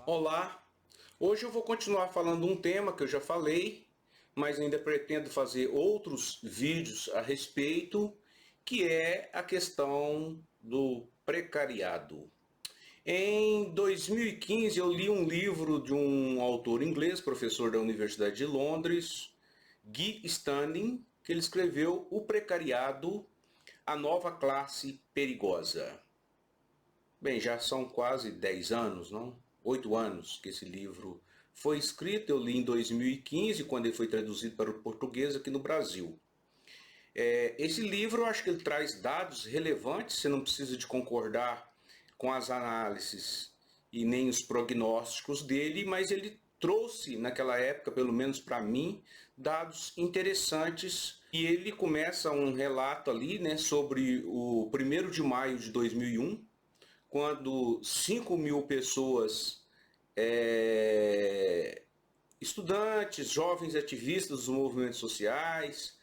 Olá, hoje eu vou continuar falando um tema que eu já falei, mas ainda pretendo fazer outros vídeos a respeito, que é a questão do precariado. Em 2015 eu li um livro de um autor inglês, professor da Universidade de Londres, Guy Standing, que ele escreveu O Precariado, a Nova Classe Perigosa. Bem, já são quase 10 anos, não? 8 anos que esse livro foi escrito. Eu li em 2015, quando ele foi traduzido para o português aqui no Brasil. Esse livro, eu acho que ele traz dados relevantes, você não precisa de concordar com as análises e nem os prognósticos dele, mas ele trouxe, naquela época, pelo menos para mim, dados interessantes. E ele começa um relato ali, né, sobre o 1º de maio de 2001, quando 5 mil pessoas, estudantes, jovens ativistas dos movimentos sociais,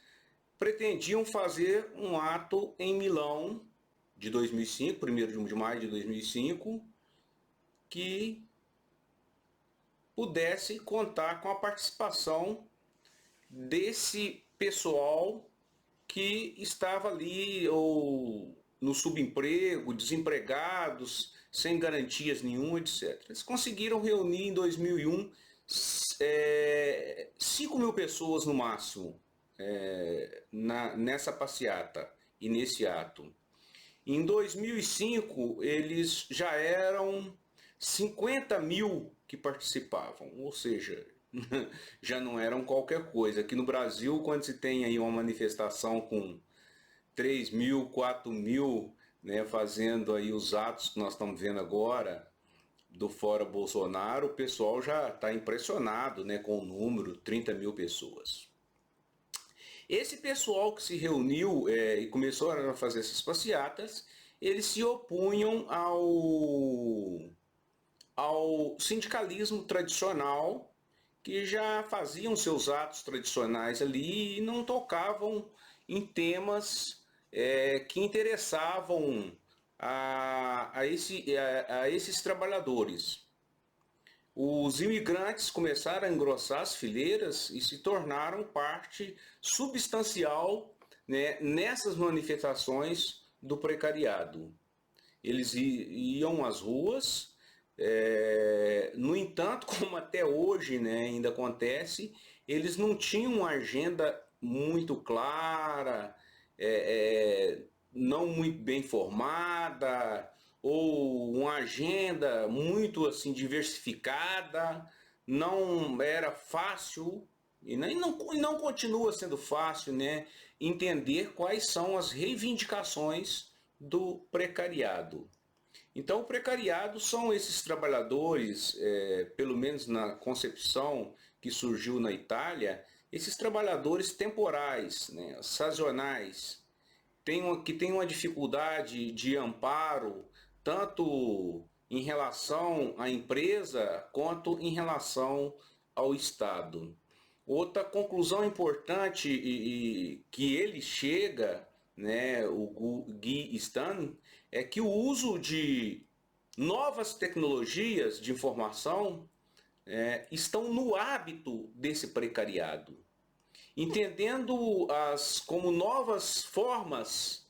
pretendiam fazer um ato em Milão de 2005, 1º de maio de 2005, que pudesse contar com a participação desse pessoal que estava ali ou no subemprego, desempregados, sem garantias nenhuma, etc. Eles conseguiram reunir em 2001 5 mil pessoas no máximo nessa passeata e nesse ato. Em 2005 eles já eram 50 mil que participavam, ou seja, já não eram qualquer coisa. Aqui no Brasil, quando se tem aí uma manifestação com 3 mil, 4 mil, né, fazendo aí os atos que nós estamos vendo agora do Fora Bolsonaro, o pessoal já está impressionado, né, com o número, 30 mil pessoas. Esse pessoal que se reuniu e começou a fazer essas passeatas, eles se opunham ao sindicalismo tradicional, que já faziam seus atos tradicionais ali e não tocavam em temas que interessavam a esses trabalhadores. Os imigrantes começaram a engrossar as fileiras e se tornaram parte substancial, né, nessas manifestações do precariado. Eles iam às ruas, no entanto, como até hoje, né, ainda acontece, eles não tinham uma agenda muito clara, não muito bem formada, ou uma agenda muito assim diversificada. Não era fácil e não continua sendo fácil, né, entender quais são as reivindicações do precariado. Então, o precariado são esses trabalhadores, pelo menos na concepção que surgiu na Itália, esses trabalhadores temporais, né, sazonais, que têm uma dificuldade de amparo, tanto em relação à empresa quanto em relação ao Estado. Outra conclusão importante que ele chega, né, o Guy Stan, é que o uso de novas tecnologias de informação estão no hábito desse precariado, entendendo-as como novas formas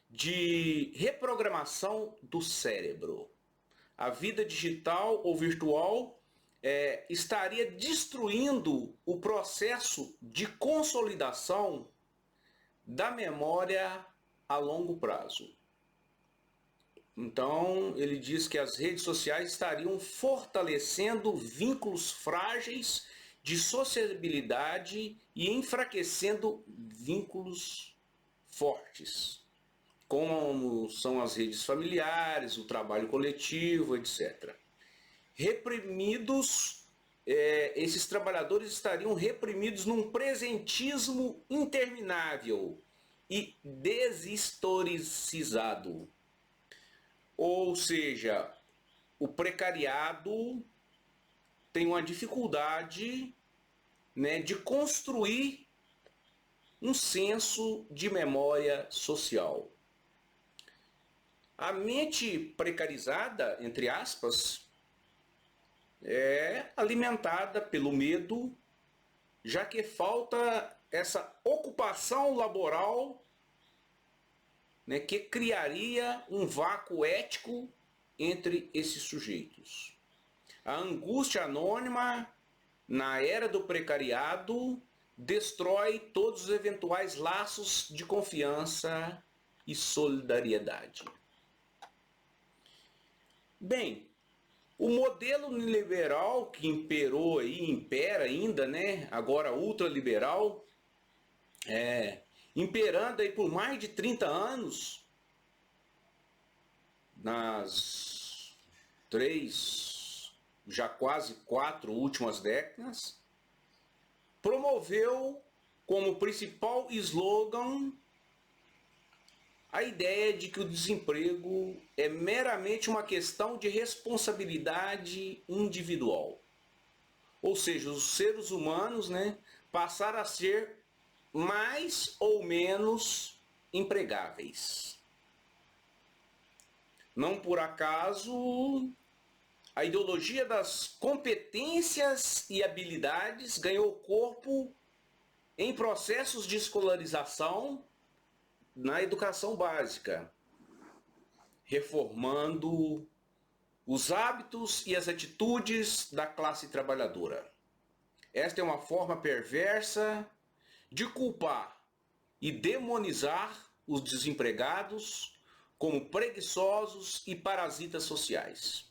de reprogramação do cérebro. A vida digital ou virtual estaria destruindo o processo de consolidação da memória a longo prazo. Então, ele diz que as redes sociais estariam fortalecendo vínculos frágeis de sociabilidade e enfraquecendo vínculos fortes, como são as redes familiares, o trabalho coletivo, etc. Reprimidos, esses trabalhadores estariam reprimidos num presentismo interminável e deshistoricizado. Ou seja, o precariado tem uma dificuldade, né, de construir um senso de memória social. A mente precarizada, entre aspas, é alimentada pelo medo, já que falta essa ocupação laboral, né, que criaria um vácuo ético entre esses sujeitos. A angústia anônima, na era do precariado, destrói todos os eventuais laços de confiança e solidariedade. Bem, o modelo neoliberal que imperou aí, impera ainda, né, agora ultraliberal, imperando aí por mais de 30 anos, nas 3, já quase 4 últimas décadas, promoveu como principal slogan a ideia de que o desemprego é meramente uma questão de responsabilidade individual. Ou seja, os seres humanos, né, passaram a ser mais ou menos empregáveis. Não por acaso, a ideologia das competências e habilidades ganhou corpo em processos de escolarização na educação básica, reformando os hábitos e as atitudes da classe trabalhadora. Esta é uma forma perversa de culpar e demonizar os desempregados como preguiçosos e parasitas sociais,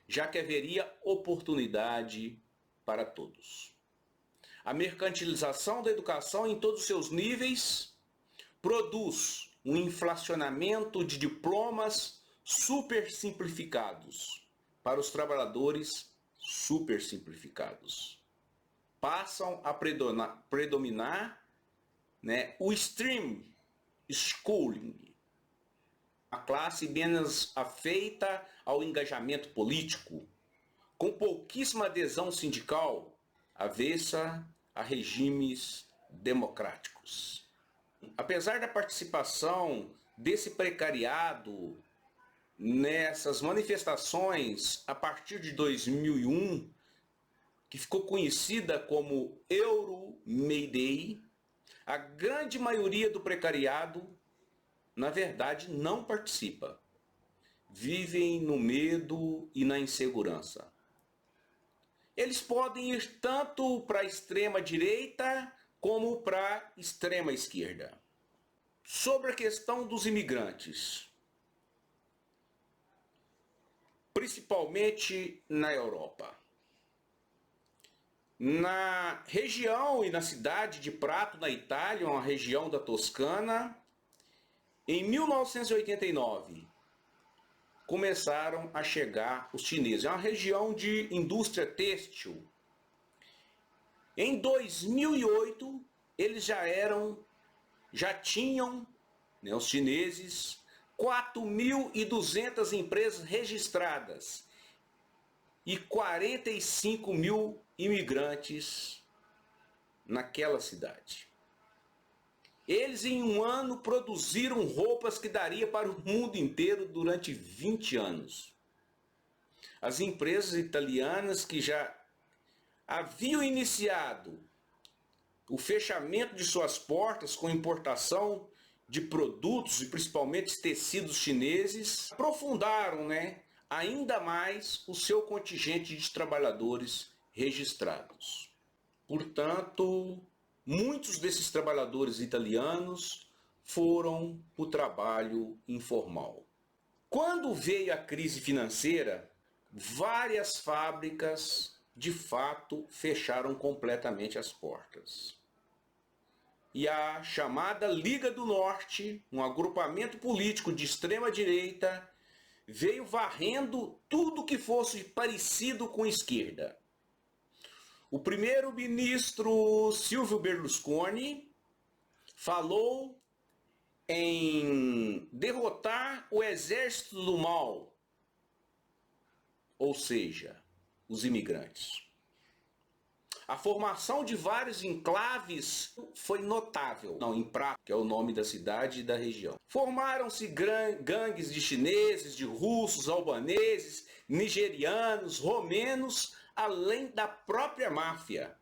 já que haveria oportunidade para todos. A mercantilização da educação em todos os seus níveis produz um inflacionamento de diplomas super simplificados para os trabalhadores super simplificados. Passam a predominar, né, o extreme schooling, a classe menos afeita ao engajamento político, com pouquíssima adesão sindical, avessa a regimes democráticos. Apesar da participação desse precariado nessas manifestações a partir de 2001, que ficou conhecida como Euro May Day, a grande maioria do precariado, na verdade, não participa. Vivem no medo e na insegurança. Eles podem ir tanto para a extrema direita como para a extrema esquerda. Sobre a questão dos imigrantes, principalmente na Europa. Na região e na cidade de Prato, na Itália, uma região da Toscana, em 1989, começaram a chegar os chineses. É uma região de indústria têxtil. Em 2008, eles já tinham, né, os chineses, 4.200 empresas registradas e 45 mil imigrantes naquela cidade. Eles em um ano produziram roupas que daria para o mundo inteiro durante 20 anos. As empresas italianas que já haviam iniciado o fechamento de suas portas com importação de produtos e principalmente tecidos chineses, aprofundaram, né, ainda mais o seu contingente de trabalhadores registrados. Portanto, muitos desses trabalhadores italianos foram para o trabalho informal. Quando veio a crise financeira, várias fábricas de fato fecharam completamente as portas. E a chamada Liga do Norte, um agrupamento político de extrema direita, veio varrendo tudo que fosse parecido com esquerda. O primeiro-ministro Silvio Berlusconi falou em derrotar o exército do mal, ou seja, os imigrantes. A formação de vários enclaves foi notável. Não, em Prato, que é o nome da cidade e da região. Formaram-se gangues de chineses, de russos, albaneses, nigerianos, romenos, além da própria máfia.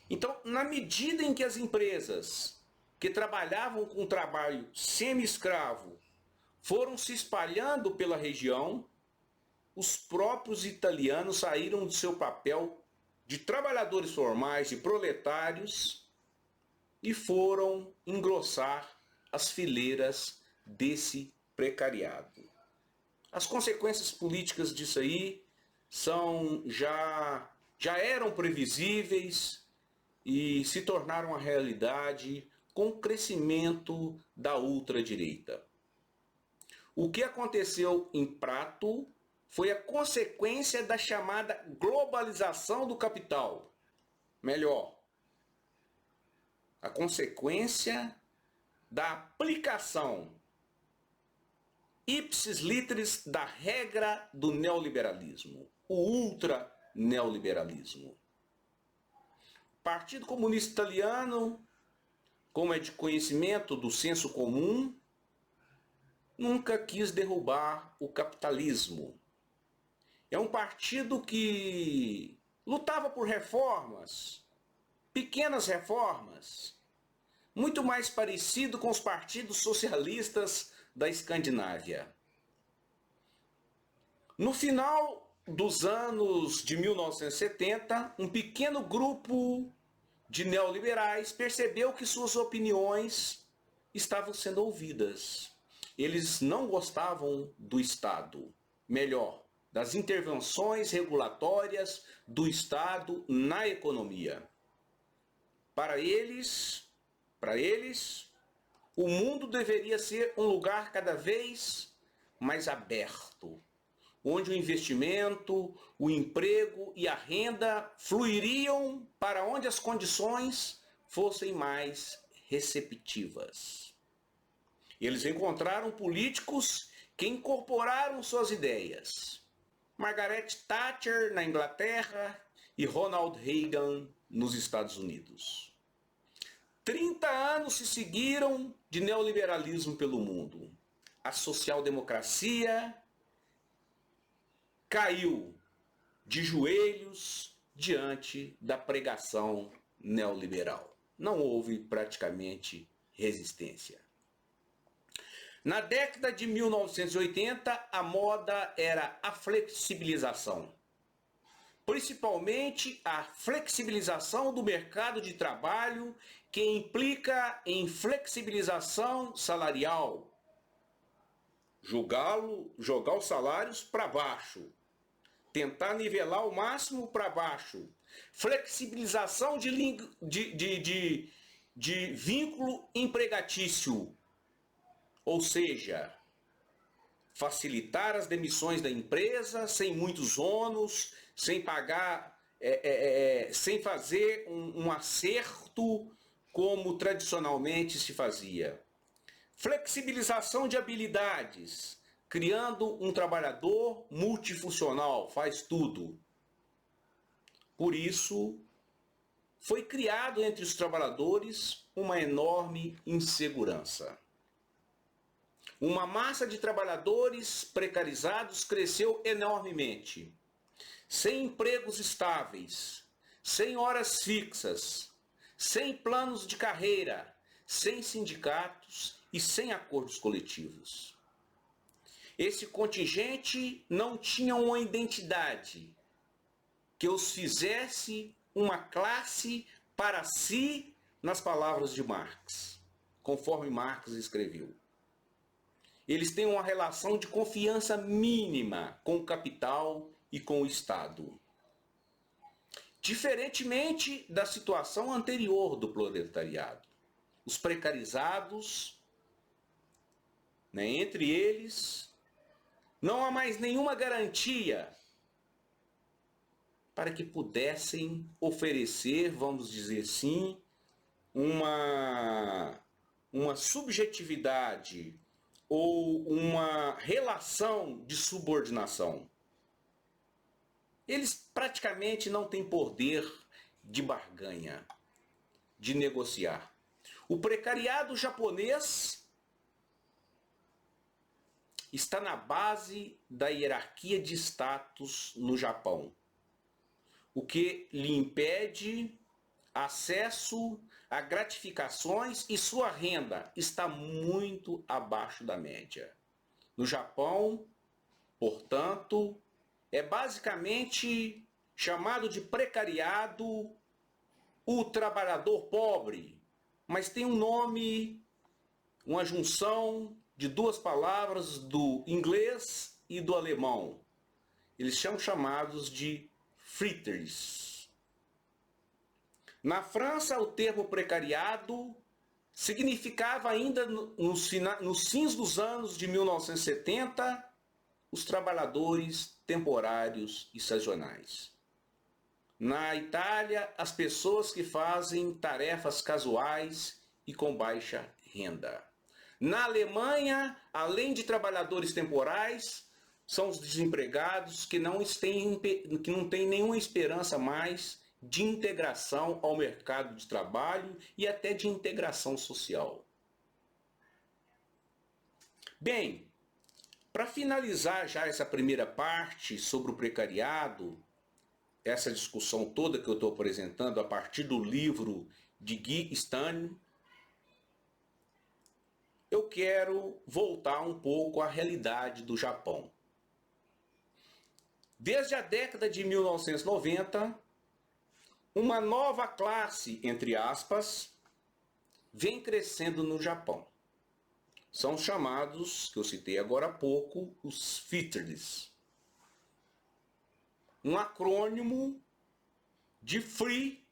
Então, na medida em que as empresas que trabalhavam com trabalho semi-escravo foram se espalhando pela região, os próprios italianos saíram do seu papel de trabalhadores formais, de proletários, e foram engrossar as fileiras desse precariado. As consequências políticas disso aí já eram previsíveis e se tornaram a realidade com o crescimento da ultradireita. O que aconteceu em Prato foi a consequência da chamada globalização do capital. Melhor, a consequência da aplicação ipsis literis da regra do neoliberalismo, o ultra-neoliberalismo. O Partido Comunista Italiano, como é de conhecimento do senso comum, nunca quis derrubar o capitalismo. É um partido que lutava por reformas, pequenas reformas, muito mais parecido com os partidos socialistas da Escandinávia. No final dos anos de 1970, um pequeno grupo de neoliberais percebeu que suas opiniões estavam sendo ouvidas. Eles não gostavam do Estado, melhor, das intervenções regulatórias do Estado na economia. Para eles, o mundo deveria ser um lugar cada vez mais aberto, onde o investimento, o emprego e a renda fluiriam para onde as condições fossem mais receptivas. Eles encontraram políticos que incorporaram suas ideias. Margaret Thatcher na Inglaterra e Ronald Reagan nos Estados Unidos. 30 anos se seguiram de neoliberalismo pelo mundo. A social-democracia caiu de joelhos diante da pregação neoliberal. Não houve praticamente resistência. Na década de 1980, a moda era a flexibilização. Principalmente a flexibilização do mercado de trabalho, que implica em flexibilização salarial. Jogar os salários para baixo. Tentar nivelar o máximo para baixo. Flexibilização de vínculo empregatício. Ou seja, facilitar as demissões da empresa sem muitos ônus, sem pagar, sem fazer um acerto como tradicionalmente se fazia. Flexibilização de habilidades, criando um trabalhador multifuncional, faz tudo. Por isso, foi criado entre os trabalhadores uma enorme insegurança. Uma massa de trabalhadores precarizados cresceu enormemente, sem empregos estáveis, sem horas fixas, sem planos de carreira, sem sindicatos e sem acordos coletivos. Esse contingente não tinha uma identidade que os fizesse uma classe para si, nas palavras de Marx, conforme Marx escreveu. Eles têm uma relação de confiança mínima com o capital e com o Estado. Diferentemente da situação anterior do proletariado. Os precarizados, entre eles, não há mais nenhuma garantia para que pudessem oferecer, vamos dizer assim, uma subjetividade ou uma relação de subordinação. Eles praticamente não têm poder de barganha, de negociar. O precariado japonês está na base da hierarquia de status no Japão, o que lhe impede acesso a gratificações e sua renda está muito abaixo da média. No Japão, portanto, é basicamente chamado de precariado o trabalhador pobre, mas tem um nome, uma junção de duas palavras do inglês e do alemão. Eles são chamados de fritters. Na França, o termo precariado significava ainda nos fins dos anos de 1970 os trabalhadores temporários e sazonais. Na Itália, as pessoas que fazem tarefas casuais e com baixa renda. Na Alemanha, além de trabalhadores temporais, são os desempregados que não têm nenhuma esperança mais de integração ao mercado de trabalho e até de integração social. Bem, para finalizar já essa primeira parte sobre o precariado, essa discussão toda que eu estou apresentando a partir do livro de Guy Stan, eu quero voltar um pouco à realidade do Japão. Desde a década de 1990, uma nova classe, entre aspas, vem crescendo no Japão. São chamados, que eu citei agora há pouco, os fritters. Um acrônimo de free,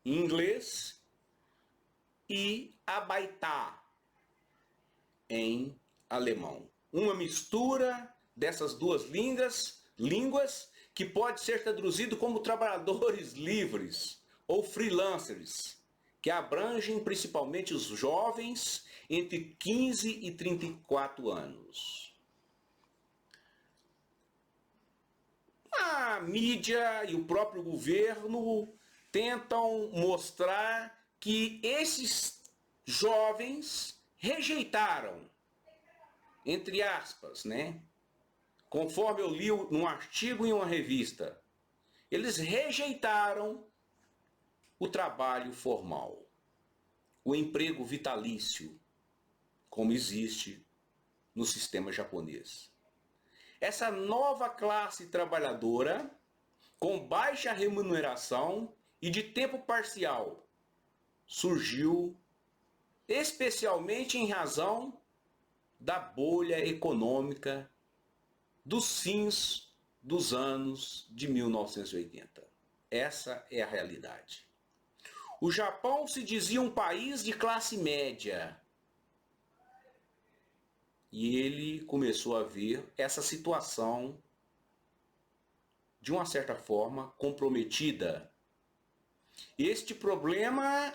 em inglês, e abaitá, em alemão. Uma mistura dessas duas línguas que pode ser traduzido como trabalhadores livres ou freelancers, que abrangem principalmente os jovens entre 15 e 34 anos. A mídia e o próprio governo tentam mostrar que esses jovens rejeitaram, entre aspas, né? Conforme eu li num artigo em uma revista, eles rejeitaram o trabalho formal, o emprego vitalício, como existe no sistema japonês. Essa nova classe trabalhadora, com baixa remuneração e de tempo parcial, surgiu especialmente em razão da bolha econômica dos fins dos anos de 1980. Essa é a realidade. O Japão se dizia um país de classe média. E ele começou a ver essa situação, de uma certa forma, comprometida. Este problema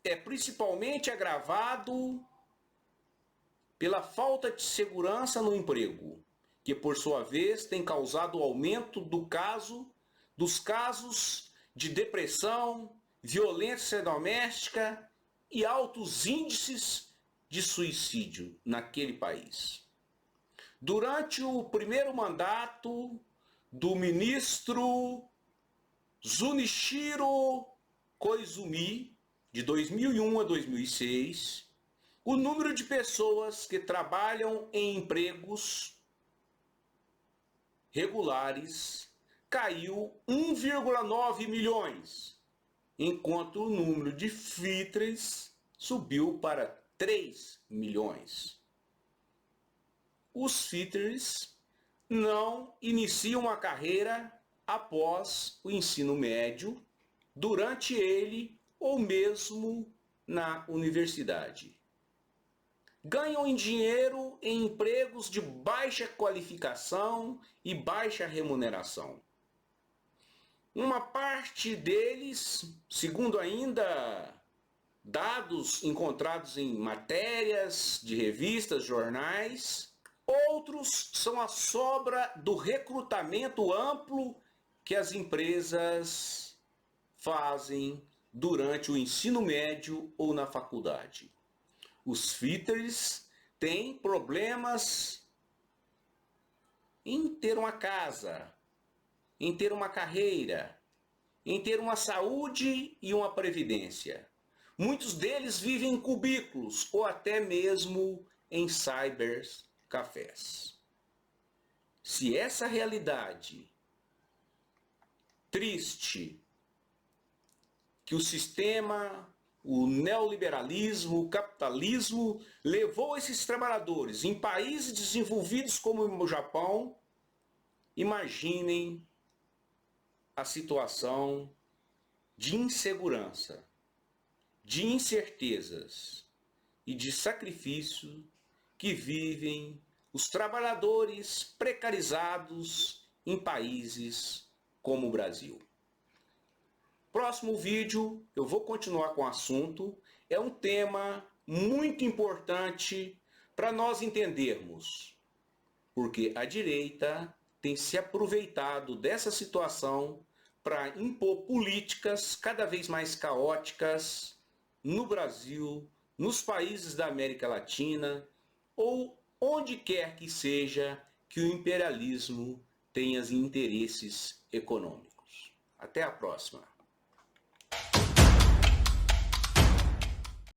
é principalmente agravado pela falta de segurança no emprego, que por sua vez tem causado o aumento dos casos de depressão, violência doméstica e altos índices de suicídio naquele país. Durante o primeiro mandato do ministro Junichiro Koizumi, de 2001 a 2006, o número de pessoas que trabalham em empregos regulares caiu 1,9 milhões, enquanto o número de fritters subiu para 3 milhões. Os fritters não iniciam a carreira após o ensino médio, durante ele ou mesmo na universidade. Ganham em dinheiro em empregos de baixa qualificação e baixa remuneração. Uma parte deles, segundo ainda dados encontrados em matérias de revistas, jornais, Outros são a sobra do recrutamento amplo que as empresas fazem durante o ensino médio ou na faculdade. Os fitters têm problemas em ter uma casa, em ter uma carreira, em ter uma saúde e uma previdência. Muitos deles vivem em cubículos ou até mesmo em cybercafés. Se essa realidade triste que o sistema, o neoliberalismo, o capitalismo levou esses trabalhadores em países desenvolvidos como o Japão, imaginem a situação de insegurança, de incertezas e de sacrifício que vivem os trabalhadores precarizados em países como o Brasil. Próximo vídeo eu vou continuar com o assunto. É um tema muito importante para nós entendermos, porque a direita tem se aproveitado dessa situação para impor políticas cada vez mais caóticas no Brasil, nos países da América Latina ou onde quer que seja que o imperialismo tenha interesses econômicos. Até a próxima.